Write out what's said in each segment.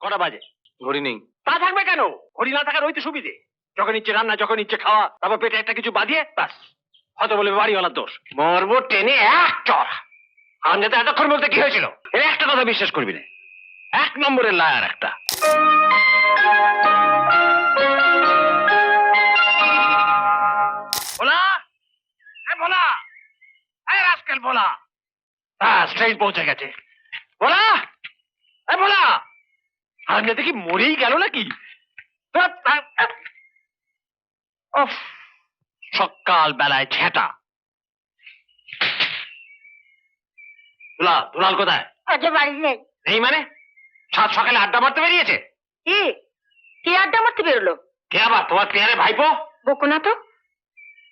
কটা বাজে? ঘড়ি নেই। তা থাকবে কেন? ঘড়ি না থাকার ওই তো সুবিধে। যখন ইচ্ছে রান্না, যখন ইচ্ছে খাওয়া, তারপর পেটে একটা কিছু বাঁধিয়ে ব্যাস। হয়তো বলবে বাড়িওয়ালার দোষ। মরবো টেনে এক চর। আমি তো এতক্ষণ বলতে কি হয়েছিল? এর একটা কথা বিশ্বাস করবি না। এক নম্বরের লায়ার একটা। ভোলা, ভোলা, রাস্কেল ভোলা। ট্রেন পৌঁছে গেছে। ভোলা, ভোলা, আমি দেখি মরেই গেল নাকি? সকাল বেলায় ছেটা। দুলাল কোথায়? আজকে বাড়ি নেই। নেই মানে? সাত সকালে আড্ডা মারতে বেরিয়েছে? কি? কে আড্ডা মারতে বেরোলো? কে আবার? তোমার পেয়ারে ভাইপো? বকো না তো।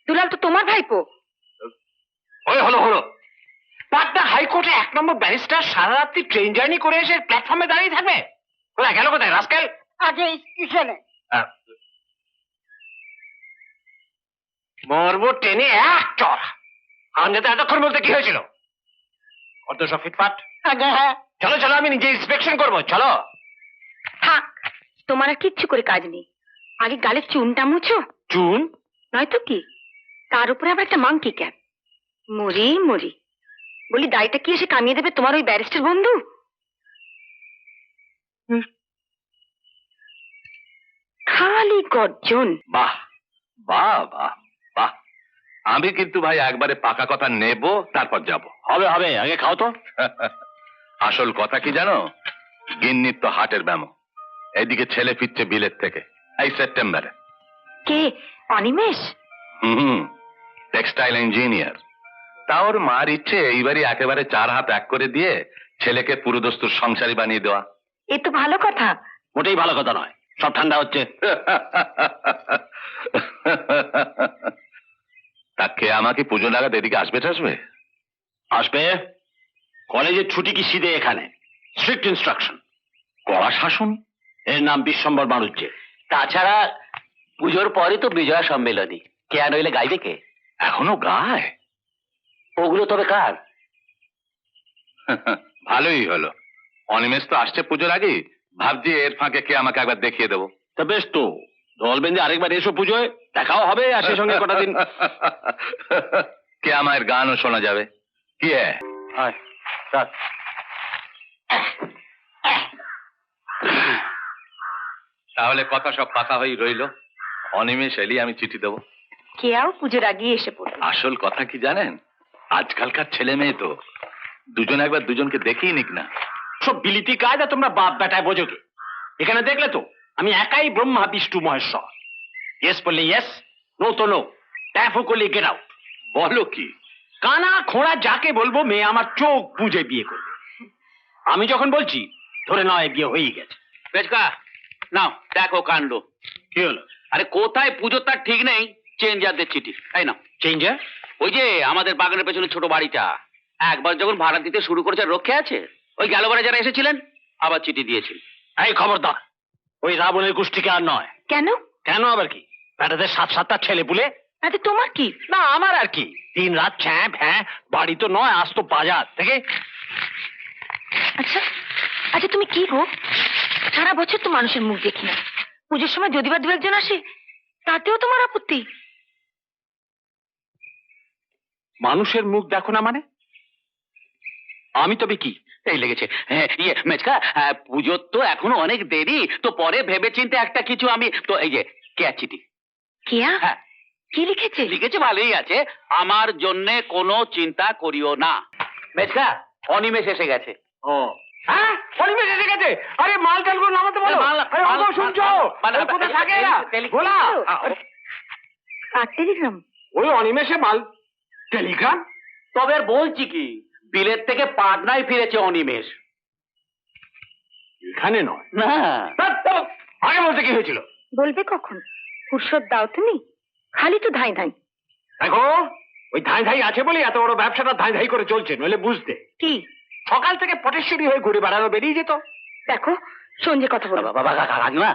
দুলাল তো তোমার ভাইপো। ওই হলো। পাটনা হাইকোর্টে 1 নম্বর ব্যারিস্টার সারা রাত্রি ট্রেন জার্নি করে এসে প্ল্যাটফর্মে দাঁড়িয়ে থাকবে? ওরা গেল কোথায় রাস্কেল? আজকে স্টেশনে। মরবো টেনে এক চর। আমি তো এতক্ষণ বলতে কি হয়েছিল? অর্ধ সব ফিটফাট। আগে হ্যাঁ। চলো আমি নিজে ইন্সপেকশন করবো। চলো। থাক, তোমার আর কিচ্ছু করে কাজ নেই। আগে গালে চুনটা মুছো। চুন? নয়তো কি, তার উপরে আবার একটা মাংকি ক্যাপ। মরি বলি, দায়টা কি এসে কামিয়ে দেবে তোমার ওই ব্যারিস্টার বন্ধু? খালি গর্জন। বাহ বাহ বাহ বাহ। আমি কিন্তু ভাই একবারে পাকা কথা নেব, তারপর যাব। হবে, আগে খাও তো। আসল কথা কি জানো? গিন্নির তো হাটের ব্যামো। এইদিকে ছেলে ফিরছে বিলেত থেকে এই সেপ্টেম্বরে। কে? অনিমেষ? Textile engineer. তা ওর মার ইচ্ছে এইবারই একেবারে 4 হাত এক করে দিয়ে ছেলেকে পুরোদস্তুর সংসারী বানিয়ে দেওয়া। এ তো ভালো কথা। মোটেই ভালো কথা নয়, সব ঠান্ডা হচ্ছে। তাকে আমাকে পুজো লাগাতে এদিকে আসবে? আসবে। কলেজের ছুটি কি সিধে এখানে? স্ট্রিক্ট ইনস্ট্রাকশন, কড়া শাসন। এর নাম বিশ্বম্বর বাণুজ্যে। তাছাড়া পুজোর পরে তো বিজয়া সম্মেলনী, কে আর নইলে গাইবে কে? এখনো গায়? ওগুলো তবে কার? ভালোই হলো, অনিমেষ তো আসছে পুজোর আগে। ভাবছি এর ফাঁকে কে আমাকে একবার দেখিয়ে দেবো। তা বেশ তো, দলবেঁধে আরেকবার এসো পুজোয়, দেখাও হবে আর সেই সঙ্গে কটা দিন কে আমার গানও শোনা যাবে। কি তাহলে কথা সব পাকা হয়ে রইল। অনিমেষ এলি আমি চিঠি দেবো। কেয়াও পুজোর আগে এসে পড়লো। আসল কথা কি জানেন? আজকালকার ছেলে মেয়ে তো দুজন একবার দুজনকে দেখেই নিক না। সব বিলিতি কাজ, আর তোমরা বাপ বেটায় বোঝো কি? এখানে দেখলে তো আমি একাই ব্রহ্মা বিষ্ণু মহেশ্বর। ইয়েস বললে ইয়েস, নো তো নো, ট্যাফো করলে গেট আউট। বলো কি? কানা খোঁড়া যাকে বলবো মেয়ে আমার চোখ বুঝে বিয়ে করবে। আমি যখন বলছি ধরে নয় বিয়ে হয়েই গেছে। বেচকা নাও, দেখো কাণ্ড। কি হলো? আরে কোথায় পুজো তার ঠিক নেই, চেঞ্জারদের চিঠি। তাই না? চেঞ্জার? ওই যে আমাদের বাগানের পেছনে ছোট বাড়িটা, একবার যখন ভাড়া দিতে শুরু করেছে রক্ষে আছে। ওই গেলবারে যারা এসেছিলেন আবার চিঠি দিয়েছিল। এই খবরদার, ওই রাবণের গোষ্ঠীকে আর নয়। কেন? কেন আবার কি? বেটাদের 7-7টা ছেলে পুলে। তাতে তোমার কি? না আমার আর কি, দিন রাত ছ্যাপ। হ্যাঁ, বাড়ি তো নয়, আজ তো বাজার থেকে। আচ্ছা আচ্ছা, তুমি কি গো, সারা বছর তো মানুষের মুখ দেখি না, পুজোর সময় যদি বা দু একজন আসে তাতেও তোমার আপত্তি? মানুষের মুখ দেখো না মানে? আমি তবে কি? এই লেগেছে। হ্যাঁ, মেচকা, পুজোর তো এখনো অনেক দেরি, তো পরে ভেবে চিন্তে একটা কিছু আমি তো এই যে কেয়া চিঠি। কেয়া? হ্যাঁ, কি লিখেছে? লিখেছে ভালোই আছে। আমার জন্যে কোনো চিন্তা করিও না। মেচকা, অনিমেষ এসে গেছে। ও হ্যাঁ, অনিমেষ এসে গেছে। আরে মাল টালগুলো নামাতে বলো। আরে ওগো শুনছো? কোথায় থাকে এরা? ভোলা, আর টেলিগ্রাম? ওই অনিমেষে মাল টেলিগ্রাম। তবে আর বলছি কি, বিলেত থেকে পাটনায় ফিরেছে অনিমেষ। এখানে নয় না, আগে বলতে কি হয়েছিল? বলবে কখন? ফুরসত দাও তুমি, খালি তো ধাই ধাই। দেখো, ওই ধাই ধাই আছে বলে এত বড় ব্যবসাটা ধাই ধাই করে চলছে, নইলে বুঝতে। কি? সকাল থেকে পটেশ্বরী হয়ে ঘুরে বেড়ানো বেরিয়ে যেত। দেখো, সঞ্জে কথা বলবো। বাবা কাকিমা।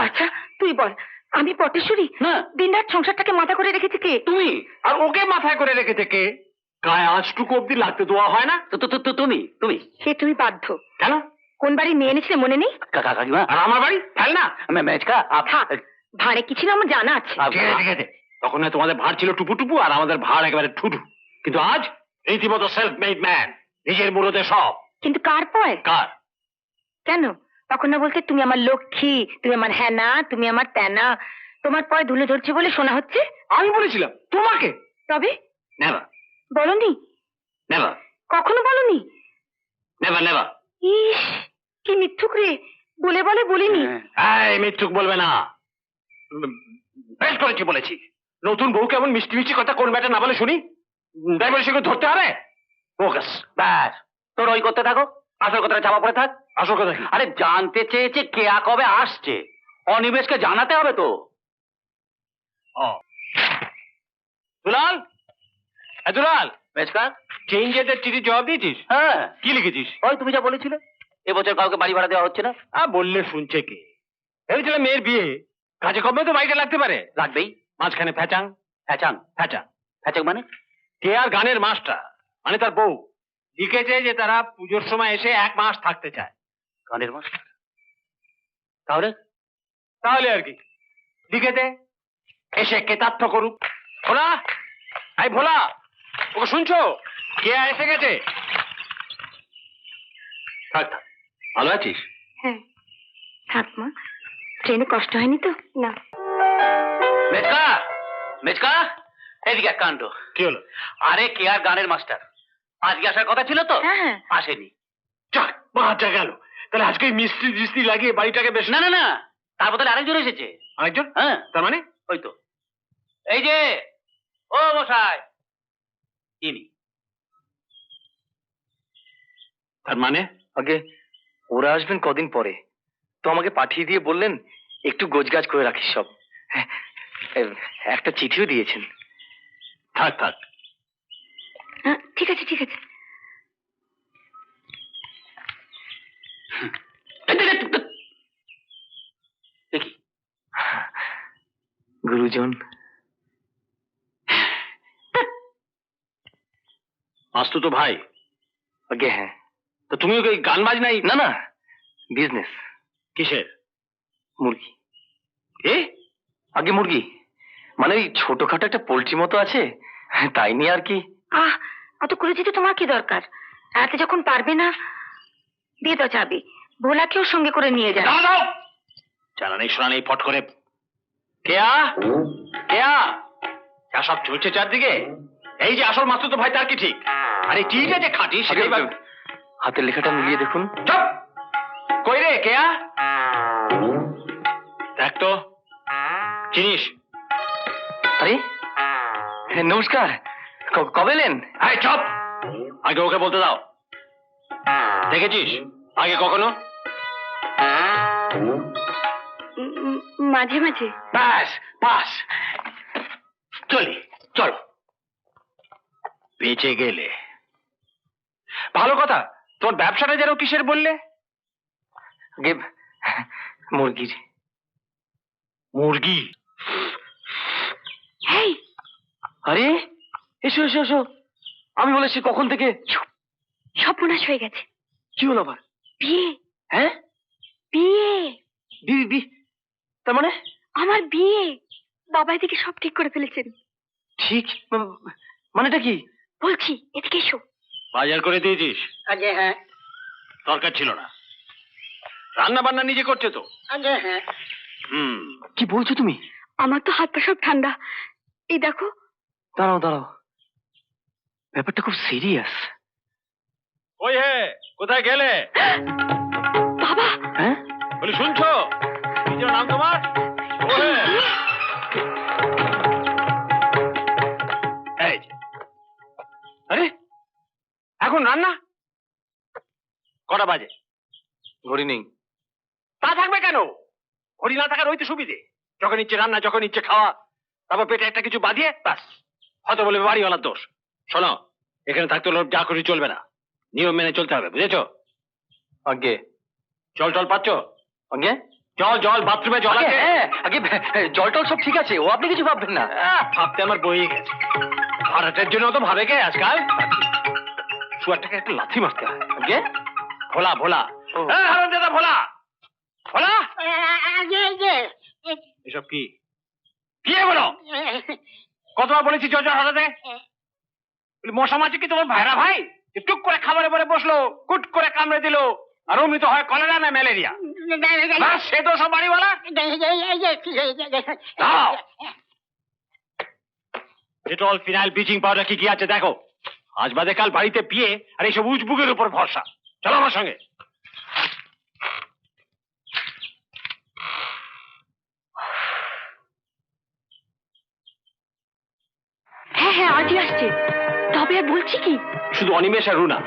আচ্ছা তুই বল, আমি পটেশ্বরী? না। দিন রাত সংসারটাকে মাথা করে রেখেছি কে? তুমি। আর ওকে মাথায় করে রেখেছে কে? গায়ে আঁচটুকু অব্দি লাগতে দেওয়া হয় না। তুমি সে তুমি বাধ্য। কেন? কোন বাড়ি নিয়ে এনেছিলে মনে নেই? কাকিমা আর আমার বাড়ি ফেল না। মেচকা থাক, ভাড়ে কি ছিল আমার জানা আছে। ঠিক আছে। তখন না তোমাদের ভাড় ছিল টুপু টুপু আর আমাদের ভাড় একেবারে ঠুটু, কিন্তু আজ রীতিমতো সেলফ মেড ম্যান, নিজের মুরোতে সব। কিন্তু কার পয়? কার? কেন তখন না বলতে তুমি আমার লক্ষ্মী, তুমি আমার হ্যানা, তুমি আমার ত্যানা। তোমার পয় ধুলো ধরছে বলে শোনা হচ্ছে। আমি বলেছিলাম তোমাকে? তবে নেভার বলনি, নেভার কখনো বলনি। Never never. ইস কি মিথ্যুক রে, বলে বলে বলিনি। এই মিথ্যুক বলবে না, বেশ করেছি বলেছি। নতুন বউ কেমন মিষ্টি মিষ্টি কথা কোন ব্যাটা না বলে শুনি, তাই বলে সেগুলো ধরতে হবে। ফোকাস। ব্যাস, তোর ওই করতে থাকো, আসল কথাটা চাপা পড়ে থাক। আসল কথা কি? আরে জানতে চেয়েছে কেয়া কবে আসছে, অনিমেষকে জানাতে হবে তো। ও দুলাল, দুলাল, মেচকা, চেঞ্জের চিঠি জবাব দিয়েছিস? হ্যাঁ, কি লিখেছিস? ওই তুমি যা বলেছিলে এবছর কাউকে বাড়ি ভাড়া দেওয়া হচ্ছে না। বললে শুনছে কে? ভেবেছিলাম মেয়ের বিয়ে, কাজে কমে তো বাড়িটা লাগতে পারে। লাগবেই। মাঝখানে ফ্যাচাং হ্যাচাং ফ্যাচাং। হ্যাচাং মানে? কে আর গানের মাস্টার মানে তার বউ লিখেছে যে তারা পুজোর সময় এসে 1 মাস থাকতে চায়। গানের মাস? তাহলে তাহলে আর কি, লিখে দে, এসে কেতার্থ করুক। ভোলা, এই ভোলা, ওকে শুনছো? কে এসে গেছে। থাক থাক, ভালো আছিস? হ্যাঁ থাক মা, ট্রেনে কষ্ট হয়নি তো? না। মেচকা, মেচকা, এদিকে এক কাণ্ড। কি হলো? আরে কে আর গানের মাস্টার আজকে আসার কথা ছিল তো, হ্যাঁ হ্যাঁ। আসেনি। যাক, বাঁচা গেল। তাহলে আজকে মিস্ত্রি টিস্ত্রি লাগিয়ে বাড়িটাকে বেশ। না না না, তার বদলে আরেকজন এসেছে। আরেকজন? হ্যাঁ, তার মানে? ওই তো, এই যে, ও মশাই, ইনি। তার মানে? আগে ওরা আসবেন কদিন পরে, তো আমাকে পাঠিয়ে দিয়ে বললেন একটু গোছগাছ করে রাখিস সব। একটা চিঠিও দিয়েছেন। থাক থাক। হ্যাঁ, ঠিক আছে ঠিক আছে। দেখি, গুরুজন। মাস্তু তো ভাই। আগে হ্যাঁ। তো তুমি ওকে গান বাজনাই? না না, বিজনেস। কিসের? মুরগি। এ আগে মুরগি মানে ওই ছোটখাটো একটা পোল্ট্রি মতো আছে, তাই নিয়ে আর কি। অত করে যেতে তোমার কি দরকার? রাতে যখন পারবে না, দিয়ে দাও চাবি, ভোলাকেও সঙ্গে করে নিয়ে যাবে। দাও দাও, জানা নেই শোনা নেই ফট করে। কেয়া কেয়া, যা সব চলছে চারদিকে, এই যে আসল মাস্তু তো ভাই তার কি ঠিক? আরে চিঠিটা যে খাঁটি সেটাই বা। হাতের লেখাটা মিলিয়ে দেখুন। চুপ! কই রে কেয়া, দেখ তো চিনিস? আরে হ্যাঁ, নমস্কার, কবে এলেন? এই চুপ, আগে ওকে বলতে দাও। দেখেছিস আগে কখনো? মাঝে মাঝে। ব্যাস পাস, চলি চলো। বেঁচে গেলে ভালো কথা। তোর ব্যবসাটা যেন কিসের বললে? আগে মুরগির। মুরগি? হেই, আরে এসো এসো এসো, আমি বলেছি কখন থেকে। সর্বনাশ হয়ে গেছে। কি হলো আবার? বিয়ে, হ্যাঁ, বিয়ে, বি তার মানে? আমার বিয়ে। বাবা এদিকে সব ঠিক করে ফেলেছেন। ঠিক মানেটা কি? বলছি এদিকে এসো। বাজার করে দিয়েছিস? আগে হ্যাঁ। দরকার ছিল না, রান্না বান্না নিজে করছে তো। আগে হ্যাঁ। কি বলছো তুমি? আমার তো হাত পা সব ঠান্ডা, এই দেখো। দাঁড়াও দাঁড়াও, ব্যাপারটা খুব সিরিয়াস। ওই হে, কোথায় গেলে? বাবা, হ্যাঁ, বলি শুনছো? নিজের নাম তোমার? ও হে। এই যে। আরে এখন রান্না কটা বাজে? ঘড়ি নেই। তা থাকবে কেন? ঘড়ি না থাকার ওই তো সুবিধে, যখন ইচ্ছে রান্না যখন ইচ্ছে খাওয়া, তারপর পেটে একটা কিছু বাঁধিয়ে ব্যাস। হয়তো বলবে বাড়িওয়ালার দোষ। শোনো, এখানে থাকতে হলে যা খুশি চলবে না, নিয়ম মেনে চলতে হবে, বুঝেছো? আগে জল টল পাচ্ছ? আগে জল জল, বাথরুমে জল আছে? হ্যাঁ, আগে জল টল সব ঠিক আছে, ও আপনি কিছু ভাববেন না। ভাবতে আমার বই গেছে। ভাড়াটের জন্য তো ভাবে কে আজকাল? শুয়ারটাকে একটা লাথি মারতে হয়। আগে ভোলা ভোলা, হারামজাদা ভোলা, ভোলা, এসব কি কি বলো? কতবার বলেছি জোর জোর হঠাৎ মশা মাছি কি তোমার ভাইরা ভাই? যে টুক করে খাবারে পরে বসলো, কুট করে কামড়ে দিল, আর অমনি তো হয় কলেরা না ম্যালেরিয়া। সে তো সব বাড়িওয়ালা। দাও ডেটল, ফিনাইল, ব্লিচিং পাউডার কি কি আছে দেখো। আজ বাদে কাল বাড়িতে বিয়ে, আর এইসব উজবুকের উপর ভরসা। চলো আমার সঙ্গে। হ্যাঁ হ্যাঁ, আজই আসছে। তবে আর বলছি কি, শুধু অনিমেষ আর রুনা।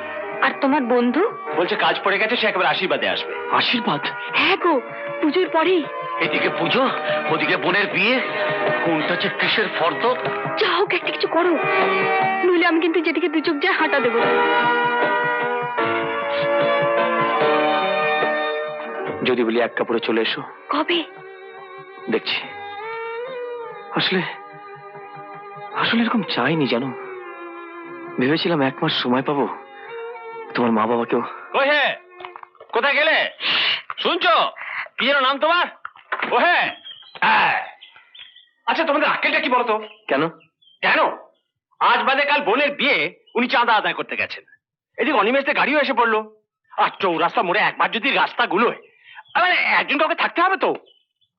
আর তোমার বন্ধু? বলছে কাজ পড়ে গেছে, সে একেবারে আশীর্বাদে আসবে। আশীর্বাদ? হ্যাঁ গো, পুজোর পরেই। এদিকে পুজো, ওদিকে বোনের বিয়ে, কোনটা যে কিসের ফর্দ? যা হোক একটা কিছু করো, নইলে আমি কিন্তু যেদিকে দু চোখ যায় হাঁটা দেবো। যদি বলি এক কাপড়ে চলে এসো। কবে? দেখছি। আসলে আসলে এরকম চাইনি জানো, ভেবেছিলাম 1 মাস সময় পাবো, তোমার মা বাবাকেও। ওই হে, কোথায় গেলে? শুনছো? কি যেন নাম তোমার? ও হ্যাঁ, আচ্ছা তোমাদের আক্কেলটা কি বলতো? কেন? কেন? আজ বাদে কাল বোনের বিয়ে, উনি চাঁদা আদায় করতে গেছেন। এদিকে অনিমেষদের গাড়িও এসে পড়লো। আর চৌরাস্তা মোড়ে একবার যদি রাস্তাগুলোয়, আরে একজন কাউকে থাকতে হবে তো।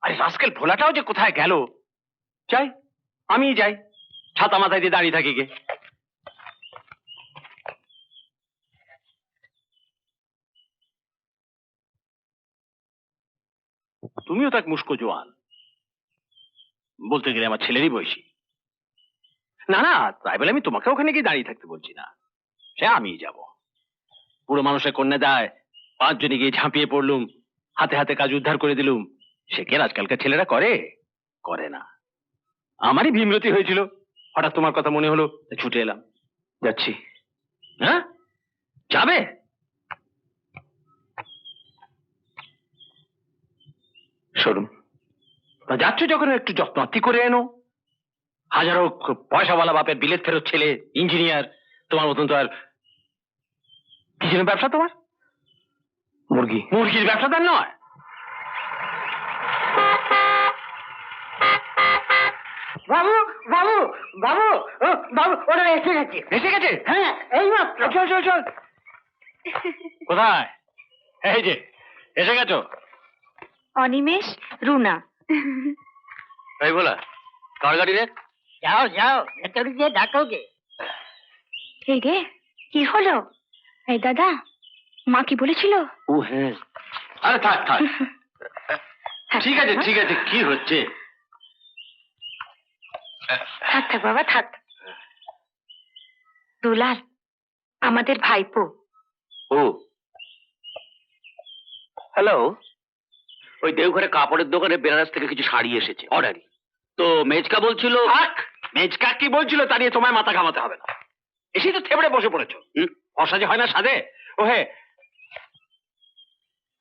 আরে রাস্কেল ভোলাটাও যে কোথায় গেল। যাই, আমিই যাই, ছাতা মাথায় দিয়ে দাঁড়িয়ে থাকি গে। তুমিও তাক মুস্কো জোয়ান, বলতে গেলে আমার ছেলেরই বয়সী। না না, তাই বলে আমি তোমাকে ওখানে গিয়ে দাঁড়িয়ে থাকতে বলছি না, সে আমিই যাব। বুড়ো মানুষের কন্যা দেয়, 5 জনে গিয়ে ঝাঁপিয়ে পড়লুম, হাতে হাতে কাজ উদ্ধার করে দিলুম। সে কি আর আজকালকার ছেলেরা করে? করে না। আমারই ভীমরতি হয়েছিল, হঠাৎ তোমার কথা মনে হলো, তাই ছুটে এলাম। যাচ্ছি। হ্যাঁ, যাবে? শোরুম। তা যাচ্ছ যখন একটু যত্নাত্তি করে এনো। হাজারো পয়সাওয়ালা বাপের বিলেত ফেরত ছেলে, ইঞ্জিনিয়ার, তোমার মতন তো আর। কি যেন ব্যবসা তোমার? মুরগি। মুরগির ব্যবসাদার নয়? বাবু বাবু বাবু বাবু, ওরা এসে গেছে। এসে গেছে? হ্যাঁ, এই মাত্র। চল চল চল। কোথায়? এই যে এসে গেছো। অনিমেষ, রুনা। এই বলা, কার গাড়ি রে? যাও যাও, ভেতরে গিয়ে ডাকো গে। এই রে, কি হলো? এই দাদা, মা কি বলেছিল? ও হ্যাঁ, আরে থাক থাক, ঠিক আছে ঠিক আছে, কি হচ্ছে? থাক থাক বাবা, থাক। দুলাল, আমাদের ভাইপো। ও হ্যালো। ওই দেওঘরে কাপড়ের দোকানে বেনারস থেকে কিছু শাড়ি এসেছে অর্ডারি। তো মেজকা বলছিল থাক, মেজকা কি বলছিল তা নিয়ে তোমায় মাথা ঘামাতে হবে না। এসেই তো থেবড়ে বসে পড়েছো। অসাজে হয় না সাধে। ও হে,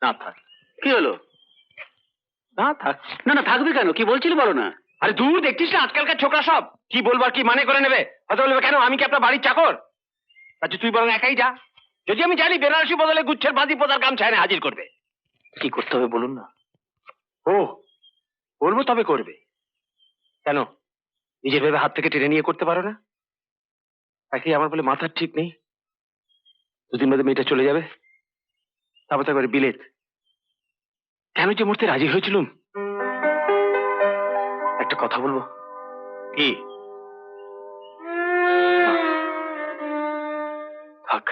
না থাক। কি হলো? না থাক। না না, থাকবে কেন? কি বলছিল বলো না। আরে দূর, দেখছিস না আজকালকার ছোকরা সব কি বলবার কি মানে করে নেবে। হয়তো বলবে কেন আমি কি আপনার বাড়ির চাকর? আচ্ছা তুই বরং একাই যা, যদি আমি জানি বেনারসি বদলে গুচ্ছের বাজি পোতার গামছা এনে হাজির করবে। কি করতে হবে বলুন না। ও বলবো তবে করবে। কেন নিজের ভেবে হাত থেকে টেনে নিয়ে করতে পারো না? তাকে আমার বলে মাথার ঠিক নেই। 2 দিন বাদে মেয়েটা চলে যাবে, তারপর তো একবারে বিলেত। কেন যে মরতে রাজি হয়েছিলুম। একটা কথা বলবো? কি? থাক।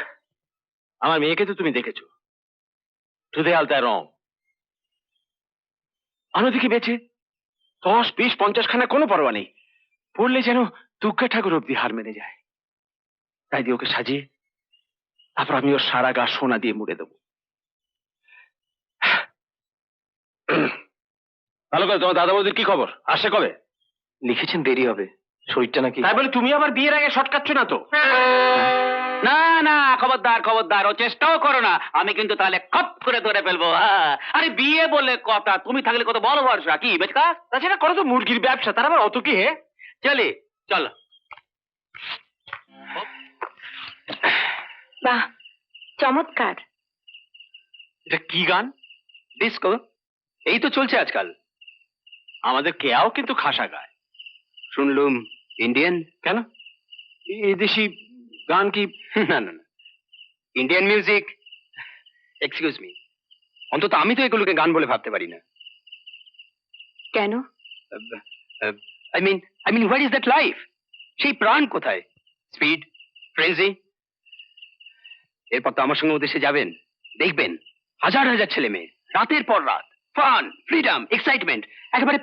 আমার মেয়েকে তো তুমি দেখেছো, টুদে আলতায় রং। অন্যদিকে বেঁচে 10, 20, 50 খানা কোনো পরোয়া নেই, পড়লে যেন দুর্গা ঠাকুর অব্দি হার মেনে যায়। তাই দিয়ে ওকে সাজিয়ে, তারপর আমি ওর সারা গা সোনা দিয়ে মুড়ে দেবো। ভালো করে, তোমার দাদা বৌদির কি খবর? আসে কবে? লিখেছেন দেরি হবে, শরীরটা নাকি। তাই বলে তুমি আবার বিয়ের আগে শর্টকাচ্ছ না তো? না না, খবরদার খবরদার, ও চেষ্টাও করো না। আমি কিন্তু তাহলে খপ করে ধরে ফেলবো। আরে বিয়ে বলে কথা, তুমি থাকলে কত বড় ভরসা। কি বেচকা? তাছাড়া করো তো মুরগির ব্যবসা, তার আবার অত কি হে? চলে চলো। বাহ, চমৎকার। এটা কি গান? ডিস্কো, এই তো চলছে আজকাল। আমাদের কেয়াও কিন্তু খাসা গায়। শুনলুম ইন্ডিয়ান। কেন? এদেশি গান কি? না না না, ইন্ডিয়ান মিউজিক, এক্সকিউজ মি, অন্তত আমি তো এগুলোকে গান বলে ভাবতে পারি না। কেন? I mean what is that life? সেই প্রাণ কোথায়? স্পিড, ফ্রেজি। এরপর তো আমার সঙ্গে ওদেশে যাবেন, দেখবেন হাজার হাজার ছেলে মেয়ে রাতের পর রাত ফান, ফ্রিডম, এক্সাইটমেন্ট একেবারে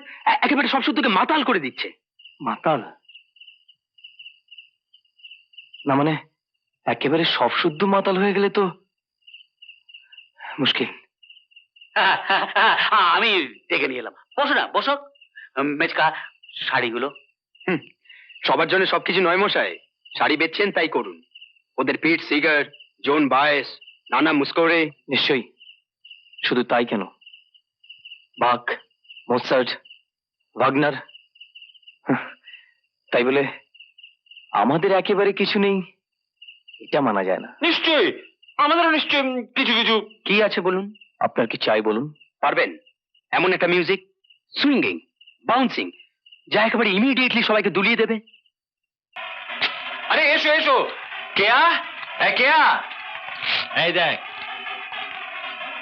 একেবারে সব শুদ্ধকে মাতাল করে দিচ্ছে। মাতাল? না মানে একেবারে সব শুদ্ধ মাতাল হয়ে গেলে তো মুশকিল। আমি ডেকে নিয়ে এলাম। বসো না, বসো। মেচকা, শাড়িগুলো। সবার জন্য সবকিছু নয় মশাই। শাড়ি বেচছেন তাই করুন। ওদের পিট সিগার, জোন বায়েস, নানা মুস্কোরে। নিশ্চয়ই। শুধু তাই কেন, বাক, মোৎসার্ট, ওয়াগনার, তাই বলে আমাদের একেবারে কিছু নেই এটা মানা যায় না। নিশ্চয়ই, আমাদেরও নিশ্চয়ই কিছু কিছু। কি আছে বলুন, আপনার কি চাই বলুন? পারবেন এমন একটা মিউজিক, সুইঙ্গিং, বাউন্সিং, যা একেবারে ইমিডিয়েটলি সবাইকে দুলিয়ে দেবে। আরে এসো এসো। কেয়া, কেয়া, এই দেখ।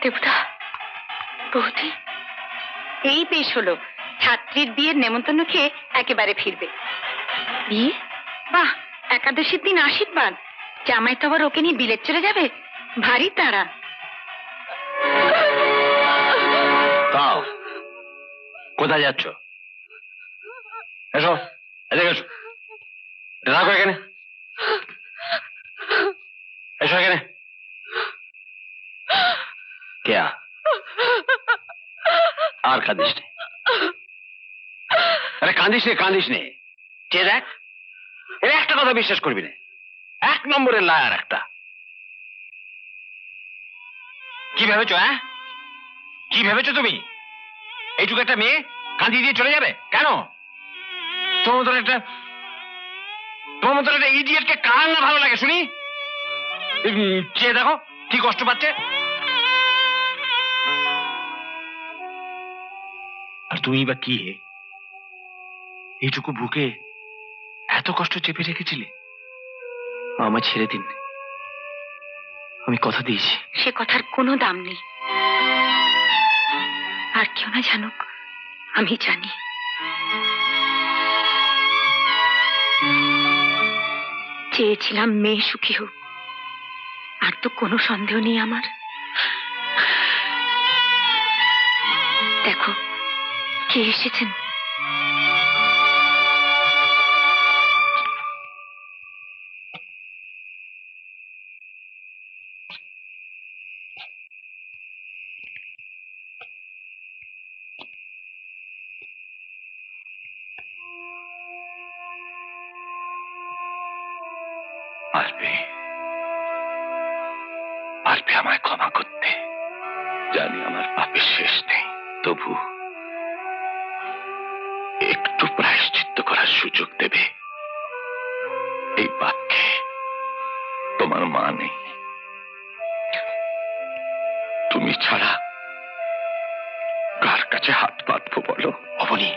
দেবতা, বৌদি, এই বেশ হলো, ছাত্রীর বিয়ের নেমন্তন্ন খেয়ে একেবারে ফিরবে। বিয়ে? বাহ, একাদশীর দিন আশীর্বাদ। জামাই তো আবার ওকে নিয়ে বিলেত চলে যাবে, ভারী তাড়া। তাও কোথায় যাচ্ছ? এসো, এদিকে এসো। এটা রাখো এখানে। এসো এখানে। কেয়া, আর কাঁদিস নে। আরে কাঁদিস নে, কাঁদিস নে। চেয়ে দেখ, এর একটা কথা বিশ্বাস করবি না। 1 নম্বরের লায়ার একটা। কি ভেবেছো? কি ভেবেছো তুমি? এইটুকু একটা মেয়ে কাঁদিয়ে দিয়ে চলে যাবে কেন? তোমার মতন একটা ইডিয়েটকে কার না ভালো লাগে শুনি? চেয়ে দেখো কি কষ্ট পাচ্ছে। আর তুমি বা কি এইটুকু বুকে এত কষ্ট চেপে রেখেছিলে? আমায় ছেড়ে দিন, আমি কথা দিয়েছি। সে কথার কোনো দাম নেই। আর কেউ না জানুক, আমি জানি। চেয়েছিলাম মেয়ে সুখী হোক, আর তো কোনো সন্দেহ নেই আমার। দেখো কে এসেছেন। আসবে, আসবে আমায় ক্ষমা করতে। জানি আমার পাপের শেষ নেই, তবু একটু প্রায়শ্চিত্ত করার সুযোগ দেবে। এই বাক্যে তোমার মা নেই, তুমি ছাড়া কার কাছে হাত পাতবো বলো? অবনী,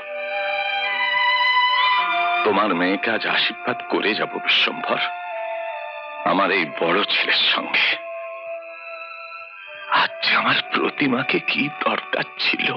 তোমার মেয়েকে আজ আশীর্বাদ করে যাব বিশ্বম্ভর, আমার এই বড় ছেলের সঙ্গে। আজ আমার প্রতিমাকে কি দরকার ছিল?